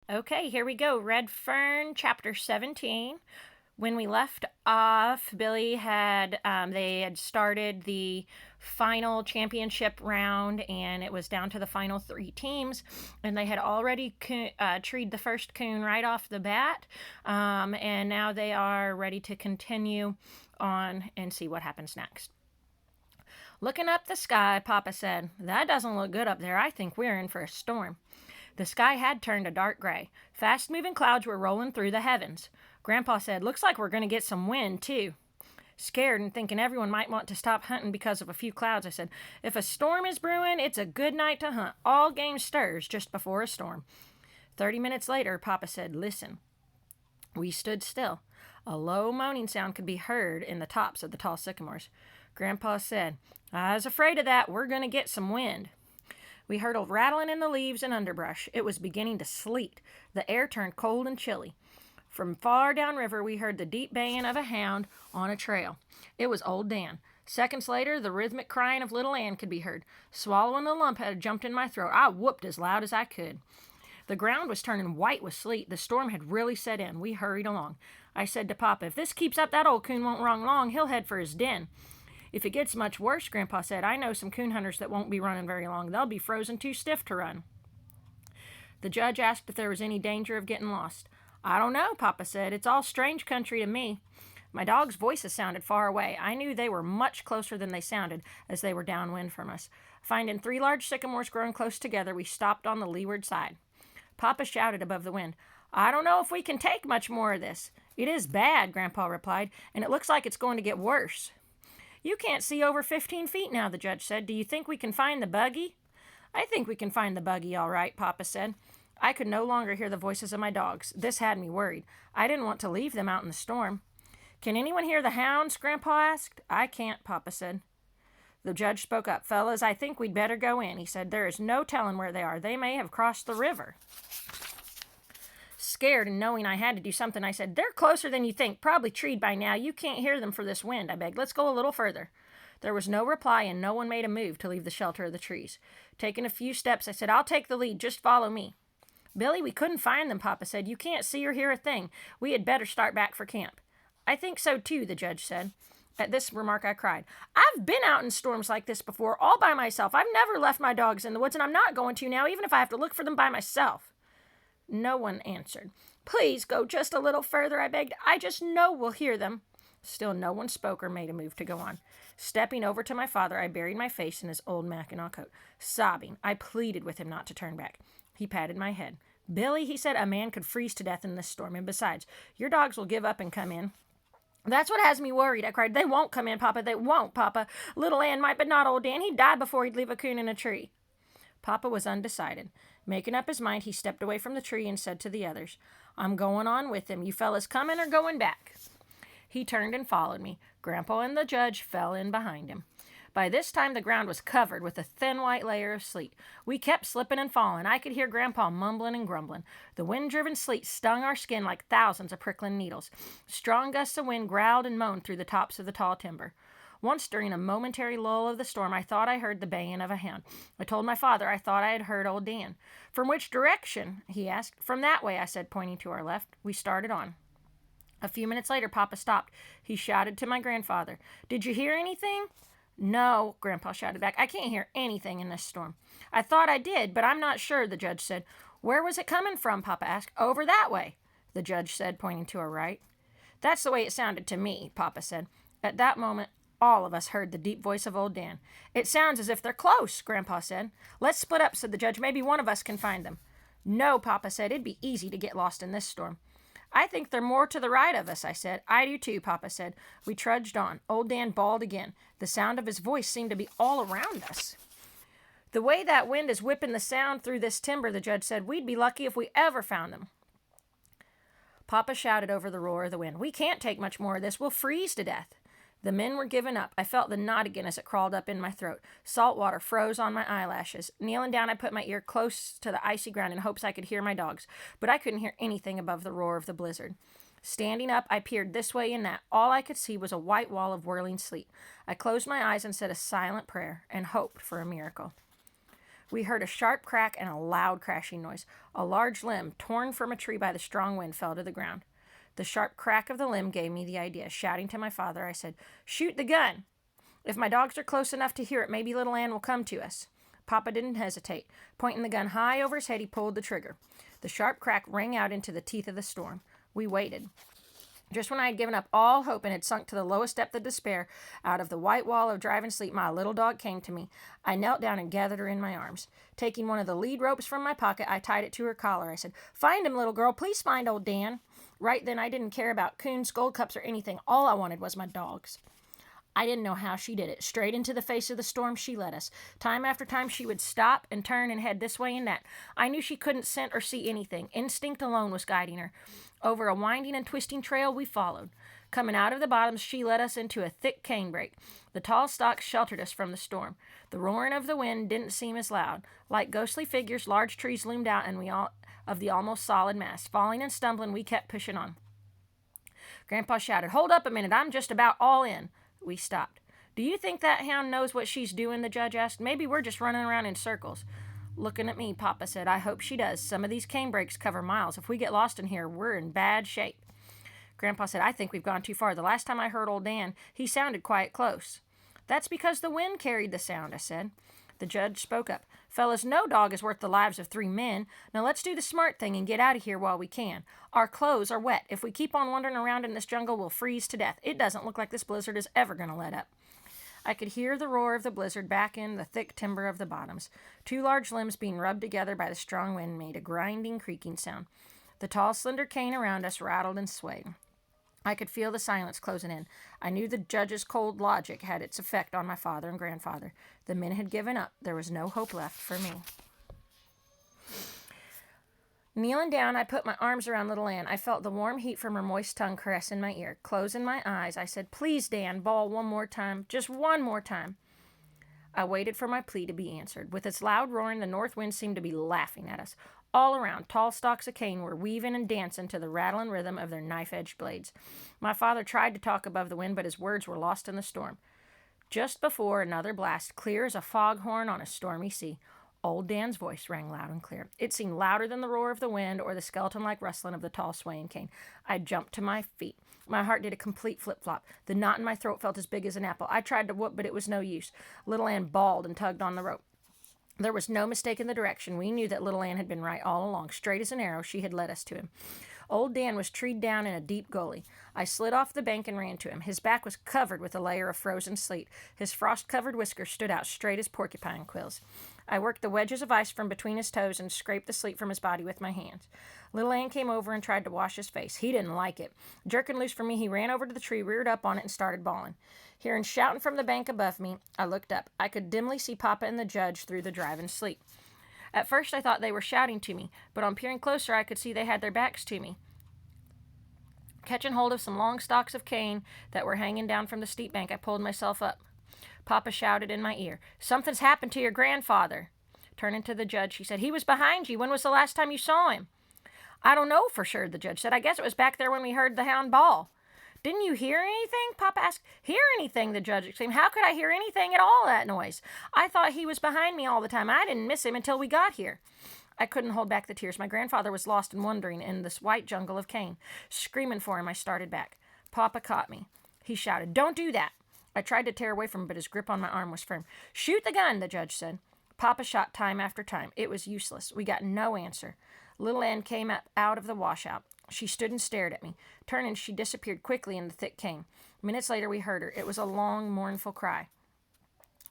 Okay, here we go. Red Fern, chapter 17. When we left off, Billy had they had started the final championship round, and it was down to the final three teams, and they had already treed the first coon right off the bat, and now they are ready to continue on and see what happens next. Looking up the sky, Papa said, "That doesn't look good up there. I think we're in for a storm." The sky had turned a dark gray. Fast-moving clouds were rolling through the heavens. Grandpa said, "Looks like we're going to get some wind, too." Scared and thinking everyone might want to stop hunting because of a few clouds, I said, "If a storm is brewing, it's a good night to hunt. All game stirs just before a storm." 30 minutes later, Papa said, "Listen." We stood still. A low moaning sound could be heard in the tops of the tall sycamores. Grandpa said, "I was afraid of that. We're going to get some wind." We heard a rattling in the leaves and underbrush. It was beginning to sleet. The air turned cold and chilly. From far downriver, we heard the deep baying of a hound on a trail. It was old Dan. Seconds later, the rhythmic crying of little Ann could be heard. Swallowing the lump had jumped in my throat. I whooped as loud as I could. The ground was turning white with sleet. The storm had really set in. We hurried along. I said to Papa, "If this keeps up, that old coon won't run long. He'll head for his den." "If it gets much worse," Grandpa said, "I know some coon hunters that won't be running very long. They'll be frozen too stiff to run." The judge asked if there was any danger of getting lost. "I don't know," Papa said. "It's all strange country to me." My dogs' voices sounded far away. I knew they were much closer than they sounded, as they were downwind from us. Finding 3 large sycamores growing close together, we stopped on the leeward side. Papa shouted above the wind, "I don't know if we can take much more of this." "It is bad," Grandpa replied, "and it looks like it's going to get worse." "You can't see over 15 feet now," the judge said. "Do you think we can find the buggy?" "I think we can find the buggy all right," Papa said. I could no longer hear the voices of my dogs. This had me worried. I didn't want to leave them out in the storm. "Can anyone hear the hounds?" Grandpa asked. "I can't," Papa said. The judge spoke up. "Fellas, I think we'd better go in," he said. "There is no telling where they are. They may have crossed the river." Scared and knowing I had to do something, I said, "They're closer than you think, probably treed by now. You can't hear them for this wind," I begged. "Let's go a little further." There was no reply, and no one made a move to leave the shelter of the trees. Taking a few steps, I said, "I'll take the lead. Just follow me." "Billy, we couldn't find them," Papa said. "You can't see or hear a thing. We had better start back for camp." "I think so, too," the judge said. At this remark, I cried, "I've been out in storms like this before, all by myself. I've never left my dogs in the woods, and I'm not going to now, even if I have to look for them by myself." No one answered. "Please go just a little further," I begged. "I just know we'll hear them." Still no one spoke or made a move to go on. Stepping over to my father, I buried my face in his old mackinaw coat. Sobbing, I pleaded with him not to turn back. He patted my head. "Billy," he said, "a man could freeze to death in this storm, and besides, your dogs will give up and come in." "That's what has me worried," I cried. "They won't come in, Papa. They won't, Papa. Little Ann might, but not old Dan. He'd die before he'd leave a coon in a tree." Papa was undecided. Making up his mind, he stepped away from the tree and said to the others, "I'm going on with him. You fellas coming or going back?" He turned and followed me. Grandpa and the judge fell in behind him. By this time, the ground was covered with a thin white layer of sleet. We kept slipping and falling. I could hear Grandpa mumbling and grumbling. The wind-driven sleet stung our skin like thousands of prickling needles. Strong gusts of wind growled and moaned through the tops of the tall timber. Once, during a momentary lull of the storm, I thought I heard the baying of a hound. I told my father I thought I had heard old Dan. "From which direction?" he asked. "From that way," I said, pointing to our left. We started on. A few minutes later, Papa stopped. He shouted to my grandfather, "Did you hear anything?" "No," Grandpa shouted back. "I can't hear anything in this storm." "I thought I did, but I'm not sure," the judge said. "Where was it coming from?" Papa asked. "Over that way," the judge said, pointing to our right. "That's the way it sounded to me," Papa said. At that moment, all of us heard the deep voice of old Dan. "It sounds as if they're close," Grandpa said. "Let's split up," said the judge. "Maybe one of us can find them." "No," Papa said. "It'd be easy to get lost in this storm." "I think they're more to the right of us," I said. "I do too," Papa said. We trudged on. Old Dan bawled again. The sound of his voice seemed to be all around us. "The way that wind is whipping the sound through this timber," the judge said, "we'd be lucky if we ever found them." Papa shouted over the roar of the wind, "We can't take much more of this. We'll freeze to death." The men were giving up. I felt the knot again as it crawled up in my throat. Salt water froze on my eyelashes. Kneeling down, I put my ear close to the icy ground in hopes I could hear my dogs, but I couldn't hear anything above the roar of the blizzard. Standing up, I peered this way and that. All I could see was a white wall of whirling sleet. I closed my eyes and said a silent prayer and hoped for a miracle. We heard a sharp crack and a loud crashing noise. A large limb, torn from a tree by the strong wind, fell to the ground. The sharp crack of the limb gave me the idea. Shouting to my father, I said, "Shoot the gun! If my dogs are close enough to hear it, maybe little Ann will come to us." Papa didn't hesitate. Pointing the gun high over his head, he pulled the trigger. The sharp crack rang out into the teeth of the storm. We waited. Just when I had given up all hope and had sunk to the lowest depth of despair, out of the white wall of driving sleep, my little dog came to me. I knelt down and gathered her in my arms. Taking one of the lead ropes from my pocket, I tied it to her collar. I said, "Find him, little girl. Please find old Dan." Right then, I didn't care about coons, gold cups, or anything. All I wanted was my dogs. I didn't know how she did it. Straight into the face of the storm she led us. Time after time she would stop and turn and head this way and that. I knew she couldn't scent or see anything. Instinct alone was guiding her. Over a winding and twisting trail we followed. Coming out of the bottoms, she led us into a thick canebrake. The tall stalks sheltered us from the storm. The roaring of the wind didn't seem as loud. Like ghostly figures, large trees loomed out of the almost solid mass. Falling and stumbling, we kept pushing on. Grandpa shouted, "Hold up a minute, I'm just about all in." We stopped. "Do you think that hound knows what she's doing?" the judge asked. "Maybe we're just running around in circles." Looking at me, Papa said, "I hope she does. Some of these canebrakes cover miles. If we get lost in here, we're in bad shape." Grandpa said, "I think we've gone too far. The last time I heard old Dan, he sounded quite close." "That's because the wind carried the sound," I said. The judge spoke up. "Fellas, no dog is worth the lives of 3 men. Now let's do the smart thing and get out of here while we can. Our clothes are wet. If we keep on wandering around in this jungle, we'll freeze to death. It doesn't look like this blizzard is ever going to let up." I could hear the roar of the blizzard back in the thick timber of the bottoms. 2 large limbs being rubbed together by the strong wind made a grinding, creaking sound. The tall, slender cane around us rattled and swayed. I could feel the silence closing in. I knew the judge's cold logic had its effect on my father and grandfather. The men had given up. There was no hope left for me. Kneeling down, I put my arms around little Ann. I felt the warm heat from her moist tongue caressing my ear. Closing my eyes, I said, "Please, Dan, bawl one more time. Just one more time." I waited for my plea to be answered. With its loud roaring, the north wind seemed to be laughing at us. All around, tall stalks of cane were weaving and dancing to the rattling rhythm of their knife-edged blades. My father tried to talk above the wind, but his words were lost in the storm. Just before another blast, clear as a foghorn on a stormy sea, old Dan's voice rang loud and clear. It seemed louder than the roar of the wind or the skeleton-like rustling of the tall swaying cane. I jumped to my feet. My heart did a complete flip-flop. The knot in my throat felt as big as an apple. I tried to whoop, but it was no use. Little Ann bawled and tugged on the rope. There was no mistaking the direction. We knew that little Ann had been right all along. Straight as an arrow, she had led us to him. Old Dan was treed down in a deep gully. I slid off the bank and ran to him. His back was covered with a layer of frozen sleet. His frost-covered whiskers stood out straight as porcupine quills. I worked the wedges of ice from between his toes and scraped the sleet from his body with my hands. Little Ann came over and tried to wash his face. He didn't like it. Jerking loose from me, he ran over to the tree, reared up on it, and started bawling. Hearing shouting from the bank above me, I looked up. I could dimly see Papa and the judge through the driving sleet. At first I thought they were shouting to me, but on peering closer I could see they had their backs to me. Catching hold of some long stalks of cane that were hanging down from the steep bank, I pulled myself up. Papa shouted in my ear, "Something's happened to your grandfather." Turning to the judge, he said, "He was behind you. When was the last time you saw him?" "I don't know for sure," the judge said. "I guess it was back there when we heard the hound bawl." "Didn't you hear anything?" Papa asked. "Hear anything?" the judge exclaimed. "How could I hear anything at all, that noise? I thought he was behind me all the time. I didn't miss him until we got here." I couldn't hold back the tears. My grandfather was lost and wandering in this white jungle of cane. Screaming for him, I started back. Papa caught me. He shouted, "Don't do that." I tried to tear away from him, but his grip on my arm was firm. "Shoot the gun," the judge said. Papa shot time after time. It was useless. We got no answer. Little Ann came up out of the washout. She stood and stared at me. Turning, she disappeared quickly in the thick cane. Minutes later, we heard her. It was a long, mournful cry.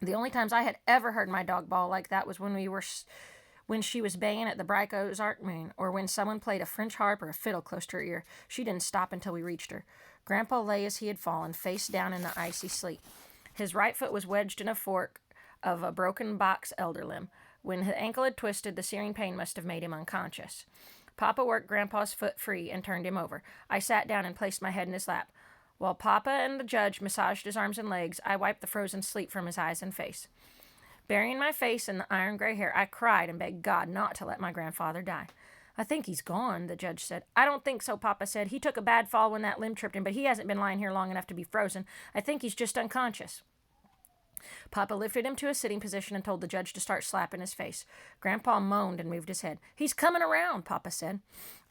The only times I had ever heard my dog bawl like that was when she was baying at the bright Ozark moon, or when someone played a French harp or a fiddle close to her ear. She didn't stop until we reached her. Grandpa lay as he had fallen, face down in the icy sleet. His right foot was wedged in a fork of a broken Boxelder limb. When his ankle had twisted, the searing pain must have made him unconscious. Papa worked Grandpa's foot free and turned him over. I sat down and placed my head in his lap. While Papa and the judge massaged his arms and legs, I wiped the frozen sleep from his eyes and face. Burying my face in the iron gray hair, I cried and begged God not to let my grandfather die. "I think he's gone," the judge said. "I don't think so," Papa said. "He took a bad fall when that limb tripped him, but he hasn't been lying here long enough to be frozen. I think he's just unconscious." Papa lifted him to a sitting position and told the judge to start slapping his face. Grandpa moaned and moved his head. "He's coming around," Papa said.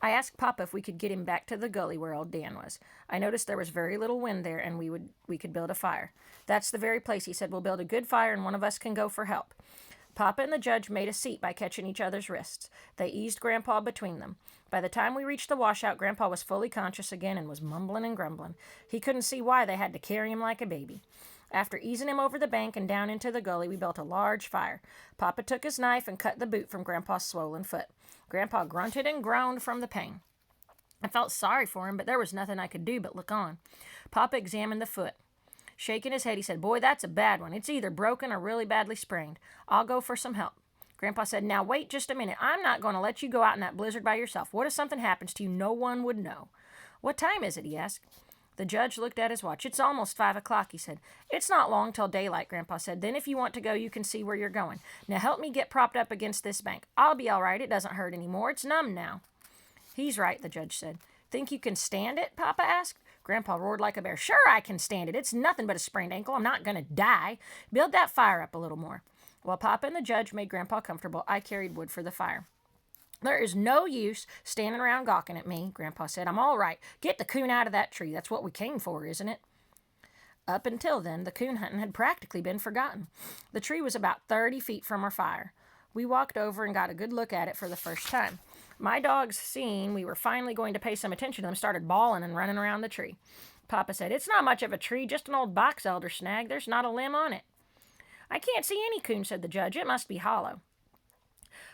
I asked Papa if we could get him back to the gully where old Dan was. I noticed there was very little wind there and we could build a fire. "That's the very place," he said. "We'll build a good fire and one of us can go for help." Papa and the judge made a seat by catching each other's wrists. They eased Grandpa between them. By the time we reached the washout, Grandpa was fully conscious again and was mumbling and grumbling. He couldn't see why they had to carry him like a baby. After easing him over the bank and down into the gully, we built a large fire. Papa took his knife and cut the boot from Grandpa's swollen foot. Grandpa grunted and groaned from the pain. I felt sorry for him, but there was nothing I could do but look on. Papa examined the foot. Shaking his head, he said, "Boy, that's a bad one. It's either broken or really badly sprained. I'll go for some help." Grandpa said, "Now wait just a minute. I'm not going to let you go out in that blizzard by yourself. What if something happens to you? No one would know." "What time is it?" he asked. The judge looked at his watch. "It's almost 5 o'clock, he said. "It's not long till daylight," Grandpa said. "Then if you want to go, you can see where you're going. Now help me get propped up against this bank. I'll be all right. It doesn't hurt anymore. It's numb now." "He's right," the judge said. "Think you can stand it?" Papa asked. Grandpa roared like a bear. "Sure I can stand it. It's nothing but a sprained ankle. I'm not going to die. Build that fire up a little more." While Papa and the judge made Grandpa comfortable, I carried wood for the fire. "There is no use standing around gawking at me," Grandpa said. "I'm all right. Get the coon out of that tree. That's what we came for, isn't it?" Up until then, the coon hunting had practically been forgotten. The tree was about 30 feet from our fire. We walked over and got a good look at it for the first time. My dogs, seeing we were finally going to pay some attention to them, started bawling and running around the tree. Papa said, "It's not much of a tree, just an old Boxelder Snag. There's not a limb on it." "I can't see any coon," said the judge. "It must be hollow."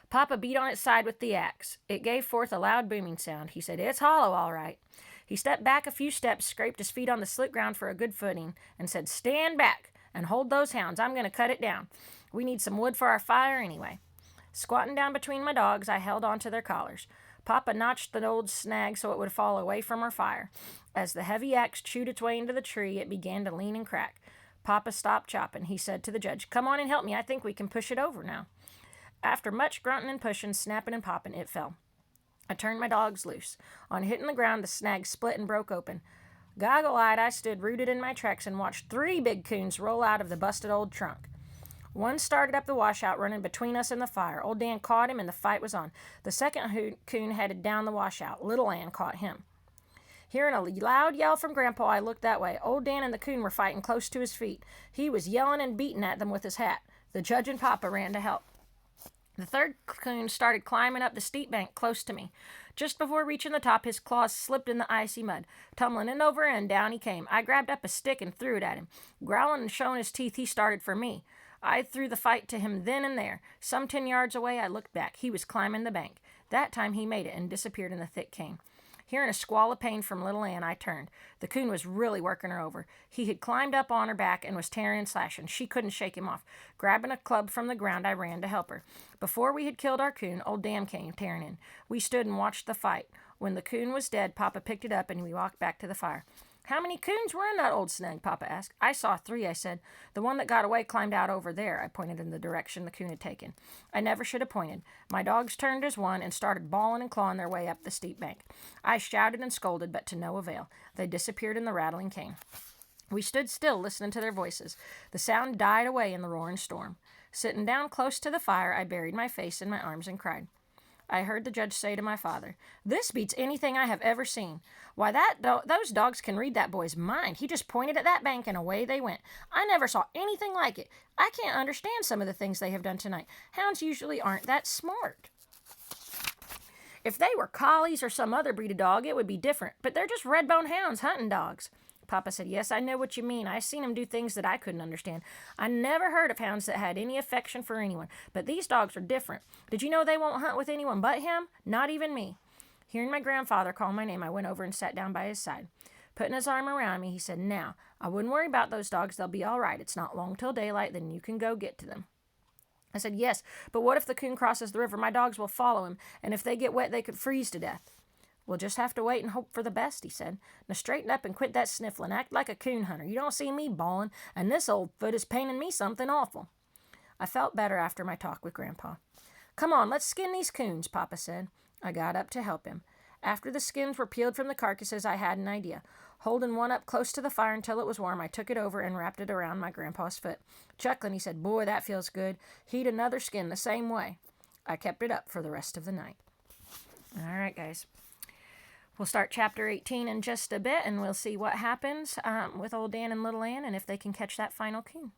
Papa beat on its side with the axe. It gave forth a loud booming sound. He said, "It's hollow, all right." He stepped back a few steps, scraped his feet on the slick ground for a good footing, and said, "Stand back and hold those hounds. I'm going to cut it down. We need some wood for our fire anyway." Squatting down between my dogs, I held on to their collars. Papa notched the old snag so it would fall away from our fire. As the heavy axe chewed its way into the tree, it began to lean and crack. Papa stopped chopping. He said to the judge, "Come on and help me. I think we can push it over now." After much grunting and pushing, snapping and popping, it fell. I turned my dogs loose. On hitting the ground, the snag split and broke open. Goggle-eyed, I stood rooted in my tracks and watched 3 big coons roll out of the busted old trunk. One started up the washout, running between us and the fire. Old Dan caught him, and the fight was on. The second coon headed down the washout. Little Ann caught him. Hearing a loud yell from Grandpa, I looked that way. Old Dan and the coon were fighting close to his feet. He was yelling and beating at them with his hat. The judge and Papa ran to help. The third coon started climbing up the steep bank close to me. Just before reaching the top, his claws slipped in the icy mud. Tumbling end over end, down he came. I grabbed up a stick and threw it at him. Growling and showing his teeth, he started for me. I threw the fight to him then and there. Some 10 yards away, I looked back. He was climbing the bank. That time he made it and disappeared in the thick cane. Hearing a squall of pain from Little Ann, I turned. The coon was really working her over. He had climbed up on her back and was tearing and slashing. She couldn't shake him off. Grabbing a club from the ground, I ran to help her. Before we had killed our coon, old Dan came tearing in. We stood and watched the fight. When the coon was dead, Papa picked it up and we walked back to the fire. "How many coons were in that old snag?" Papa asked. "I saw 3, I said. "The one that got away climbed out over there." I pointed in the direction the coon had taken. I never should have pointed. My dogs turned as one and started bawling and clawing their way up the steep bank. I shouted and scolded, but to no avail. They disappeared in the rattling cane. We stood still, listening to their voices. The sound died away in the roaring storm. Sitting down close to the fire, I buried my face in my arms and cried. I heard the judge say to my father, "This beats anything I have ever seen. Why, those dogs can read that boy's mind. He just pointed at that bank and away they went. I never saw anything like it. I can't understand some of the things they have done tonight. Hounds usually aren't that smart. If they were collies or some other breed of dog, it would be different, but they're just red-bone hounds, hunting dogs." Papa said, "Yes, I know what you mean. I seen them do things that I couldn't understand. I never heard of hounds that had any affection for anyone, but these dogs are different. Did you know they won't hunt with anyone but him? Not even me." Hearing my grandfather call my name, I went over and sat down by his side. Putting his arm around me, he said, "Now, I wouldn't worry about those dogs. They'll be all right. It's not long till daylight, then you can go get to them." I said, "Yes, but what if the coon crosses the river? My dogs will follow him, and if they get wet, they could freeze to death." "We'll just have to wait and hope for the best," he said. "Now straighten up and quit that sniffling. Act like a coon hunter. You don't see me bawling, and this old foot is paining me something awful." I felt better after my talk with Grandpa. "Come on, let's skin these coons," Papa said. I got up to help him. After the skins were peeled from the carcasses, I had an idea. Holding one up close to the fire until it was warm, I took it over and wrapped it around my grandpa's foot. Chuckling, he said, "Boy, that feels good. Heat another skin the same way." I kept it up for the rest of the night. All right, guys. We'll start chapter 18 in just a bit, and we'll see what happens with old Dan and little Ann and if they can catch that final king.